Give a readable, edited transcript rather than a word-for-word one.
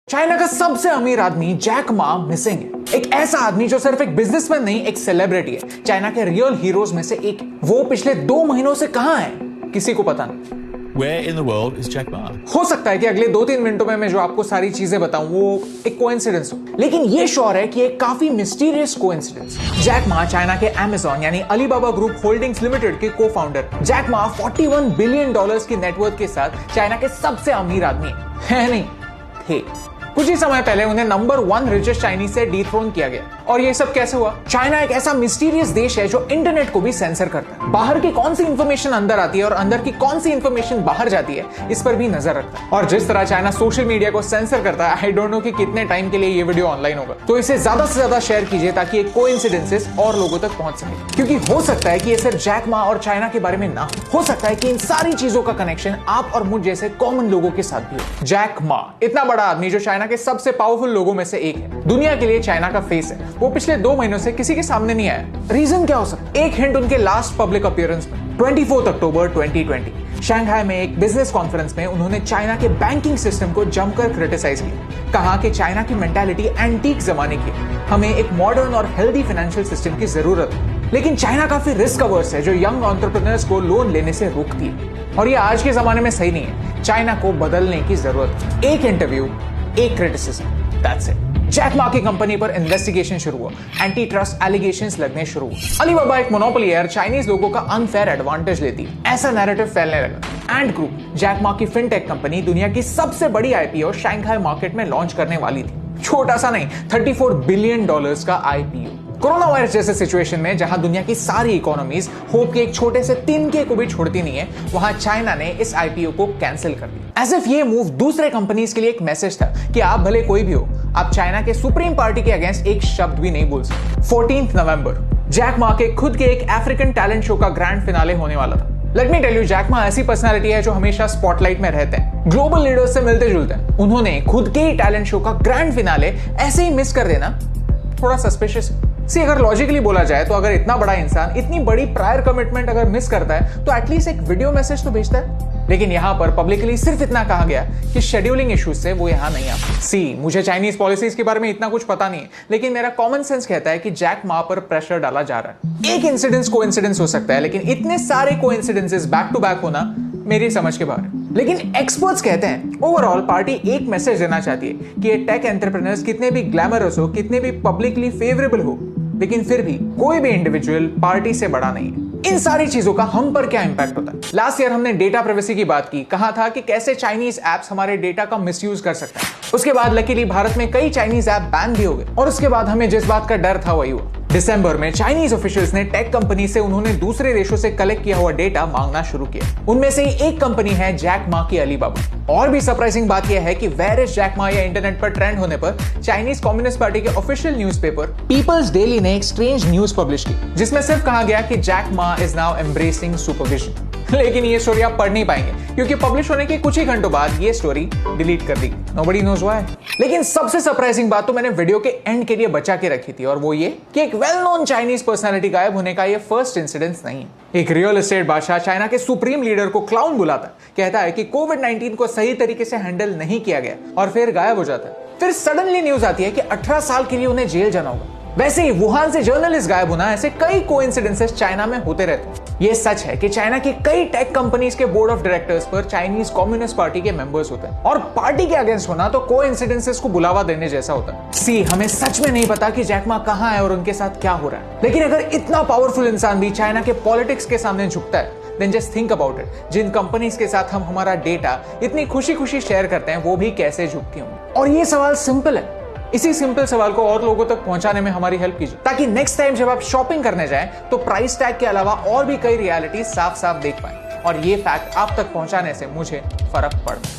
China का सबसे अमीर आदमी जैक मा मिसिंग है। एक ऐसा आदमी जो सिर्फ एक बिजनेसमैन नहीं, एक सेलिब्रिटी है। चाइना के रियल हीरोज में से एक। वो पिछले 2 महीनों से कहां है, किसी को पता नहीं। Where in the world is Jack Ma? हो सकता है कि अगले 2-3 मिनटों में मैं जो आपको सारी चीजें बताऊं वो एक कोइंसिडेंस हो, लेकिन ये श्योर है कि एक काफी mysterious coincidence. Jack Ma China के अमेज़न यानी अलीबाबा ग्रुप होल्डिंग्स लिमिटेड के को फाउंडर। जैक मा $41 बिलियन की नेटवर्थ के साथ चाइना के सबसे अमीर आदमी है नहीं थे। कुछ ही समय पहले उन्हें नंबर 1 रिचेस्ट चाइनीज से डिथ्रोन किया गया। और ये सब कैसे हुआ? चाइना एक ऐसा मिस्टीरियस देश है जो इंटरनेट को भी सेंसर करता है। बाहर की कौन सी इंफॉर्मेशन अंदर आती है और अंदर की कौन सी इंफॉर्मेशन बाहर जाती है, इस पर भी नजर रखता है। और जिस तरह चाइना सोशल मीडिया को सेंसर करता है, आई डोंट नो कि कितने टाइम के लिए ये वीडियो ऑनलाइन होगा। तो इसे ज्यादा से ज्यादा शेयर कीजिए ताकि एक कोइंसिडेंसेस और लोगों तक पहुंच सके, क्योंकि हो सकता है कि ये सिर्फ जैक मा और चाइना के बारे में ना हो सकता है कि इन सारी चीजों का कनेक्शन आप और मुझ जैसे कॉमन लोगों के साथ भी हो। जैक मा इतना बड़ा आदमी जो चाइना के सबसे पावरफुल लोगों में से एक है, दुनिया के लिए चाइना का फेस है। वो पिछले 2 महीनों से किसी के सामने नहीं आया। रीजन क्या हो सकता है? एक हिंट उनके लास्ट पब्लिक अपीयरेंस में 24 अक्टूबर 2020 शंघाई में एक बिजनेस कॉन्फ्रेंस में उन्होंने चाइना के बैंकिंग सिस्टम को जमकर क्रिटिसाइज किया। कहा कि चाइना की मेंटालिटी एंटीक जमाने की, हमें एक मॉडर्न और हेल्दी फाइनेंशियल सिस्टम की जरूरत है। लेकिन चाइना काफी रिस्क अवर्स है जो यंग एंटरप्रेन्योर्स को लोन लेने से रोकती है, और ये आज के जमाने में सही नहीं है। चाइना को बदलने की जरूरत है। एक इंटरव्यू, एक criticism, that's it. Jack Ma की कंपनी पर इन्वेस्टिगेशन शुरू हुआ, एंटी ट्रस्ट एलिगेशंस लगने शुरू हुए। अलीबाबा एक मोनोपोली है, चाइनीज लोगों का अनफेयर एडवांटेज लेती है, ऐसा नैरेटिव फैलने लगा। एंड ग्रुप, जैक मा की फिनटेक कंपनी, दुनिया की सबसे बड़ी आईपीओ शंघाई मार्केट में लॉन्च करने वाली थी। छोटा सा नहीं, $34 बिलियन का आईपीओ। कोरोना वायरस जैसे सिचुएशन में जहां दुनिया की सारी इकोनॉमीज होप के एक छोटे से तिनके को भी छोड़ती नहीं है, वहां चाइना ने इस आईपीओ को कैंसिल कर दिया। एज इफ ये मूव दूसरे कंपनीज के लिए एक मैसेज था कि आप भले कोई भी हो, आप चाइना के सुप्रीम पार्टी के अगेंस्ट एक शब्द भी नहीं बोल सकते। 14 नवंबर जैक मा के खुद के एक अफ्रीकन टैलेंट शो का ग्रैंड फिनाले होने वाला था। Let me tell you, Jack Ma ऐसी पर्सनालिटी है जो हमेशा स्पॉटलाइट में रहते हैं, ग्लोबल लीडर्स से मिलते जुलते हैं। उन्होंने खुद के ही टैलेंट शो का ग्रैंड फिनाले ऐसे ही मिस कर देना थोड़ा सस्पिशियस है। सी, अगर लॉजिकली बोला जाए तो अगर इतना बड़ा इंसान इतनी बड़ी प्रायर कमिटमेंट अगर मिस करता है तो एटलीस्ट एक वीडियो मैसेज तो भेजता है। लेकिन यहां पर पब्लिकली सिर्फ इतना कहा गया कि शेड्यूलिंग इश्यूज से वो यहां नहीं आ। सी, मुझे चाइनीज पॉलिसीज के बारे में इतना कुछ पता नहीं है, लेकिन मेरा कॉमन सेंस कहता है कि जैक मा पर प्रेशर डाला जा रहा है। एक इंसिडेंस कोइंसिडेंस हो सकता है, लेकिन इतने सारे कोइंसिडेंसेस बैक टू बैक होना मेरी समझ के बाहर है। लेकिन एक्सपर्ट्स कहते हैं ओवरऑल पार्टी एक मैसेज देना चाहती है कि ये टेक एंटरप्रेन्योर्स कितने भी ग्लैमरस हो, कितने भी पब्लिकली फेवरेबल हो, लेकिन फिर भी कोई भी इंडिविजुअल पार्टी से बड़ा नहीं है। इन सारी चीजों का हम पर क्या इंपैक्ट होता है? लास्ट ईयर हमने डेटा प्राइवेसी की बात की, कहा था कि कैसे चाइनीज एप्स हमारे डेटा का मिसयूज कर सकते हैं। उसके बाद लकीली भारत में कई चाइनीज ऐप बैन भी हो गए, और उसके बाद हमें जिस बात का डर था वही हुआ। दिसंबर में चाइनीज ऑफिशियल्स ने टेक कंपनी से उन्होंने दूसरे देशों से कलेक्ट किया हुआ डेटा मांगना शुरू किया। उनमें से ही एक कंपनी है जैक मा की अलीबाबा। और भी सरप्राइजिंग बात यह है कि वेयर इज जैक मा या इंटरनेट पर ट्रेंड होने पर चाइनीज कम्युनिस्ट पार्टी के ऑफिशियल न्यूज़पेपर पीपल्स डेली ने एक स्ट्रेंज न्यूज पब्लिश की, जिसमें सिर्फ कहा गया कि Jack Ma is now embracing supervision. लेकिन ये स्टोरी आप पढ़ नहीं पाएंगे, क्योंकि पब्लिश होने के कुछ ही घंटों बाद ये स्टोरी डिलीट कर दी। Nobody knows why. लेकिन सबसे सरप्राइजिंग बात तो मैंने वीडियो के एंड के लिए बचा के रखी थी, और वो ये कि एक वेल नोन चाइनीज पर्सनालिटी गायब होने का ये फर्स्ट इंसिडेंस नहीं है। एक रियल एस्टेट बादशाह चाइना के सुप्रीम लीडर को क्लाउन बुलाता है, कहता है कि कोविड-19 को सही तरीके से हैंडल नहीं किया गया, और फिर गायब हो जाता है। फिर सडनली न्यूज आती है कि 18 साल के लिए उन्हें जेल जाना होगा। वैसे ही वुहान से जर्नलिस्ट गायब होना, ऐसे कई कोइंसिडेंसेस चाइना में होते रहते हैं। ये सच है कि चाइना की कई टेक कंपनीज के बोर्ड ऑफ डायरेक्टर्स पर चाइनीज कम्युनिस्ट पार्टी के मेंबर्स होते हैं, और पार्टी के अगेंस्ट होना तो कोइंसिडेंसेस को बुलावा देने जैसा होता है। सी, हमें सच में नहीं पता कि जैक मा कहां है और उनके साथ क्या हो रहा है, लेकिन अगर इतना पावरफुल इंसान भी चाइना के पॉलिटिक्स के सामने झुकता है, then just think about it. जिन कंपनीज के साथ हम हमारा डेटा इतनी खुशी खुशी शेयर करते हैं, वो भी कैसे झुकती होंगी। और ये सवाल सिंपल है। इसी सिंपल सवाल को और लोगों तक पहुंचाने में हमारी हेल्प कीजिए, ताकि नेक्स्ट टाइम जब आप शॉपिंग करने जाएं तो प्राइस टैग के अलावा और भी कई रियलिटी साफ साफ देख पाएं, और ये फैक्ट आप तक पहुंचाने से मुझे फर्क पड़ता है।